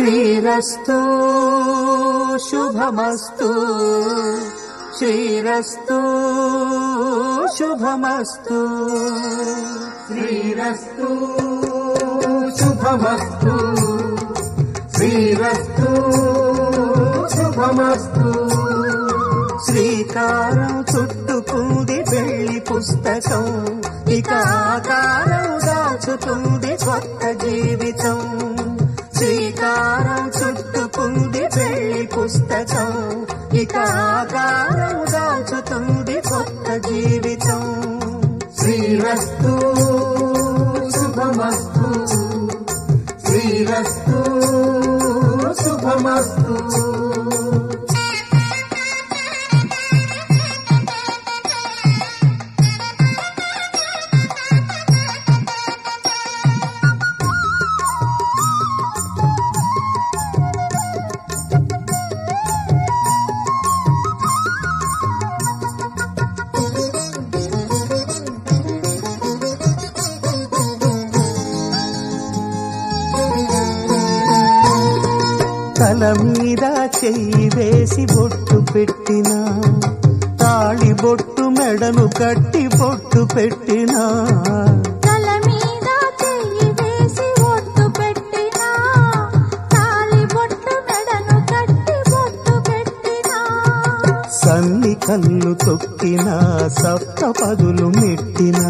శ్రీరస్తు శుభమస్తు శ్రీరస్తు శుభమస్తు శ్రీరస్తు శుభమస్తు శ్రీరస్తు శుభమస్తు శ్రీకారం చుట్టుకుంది వెళ్లి పుస్తకం ఇక ఆకారం దాచుతుంది కొత్త జీవితం శ్రీకారం చుట్టుకుంది వెళ్లి పుస్తకం ఇక ఆకారం దాచుతుంది కొత్త జీవితం శ్రీరస్తు శుభమస్తు శ్రీరస్తు శుభమస్తు తల మీద చెయ్యి వేసి బొట్టు పెట్టినా తాళి బొట్టు మెడను కట్టి బొట్టు పెట్టినా తల మీద చెయ్యి వేసి బొట్టు పెట్టినా తాళి బొట్టు మెడను కట్టి బొట్టు పెట్టినా సన్ని కళ్ళు తొక్కినా సప్త పదులు మెట్టినా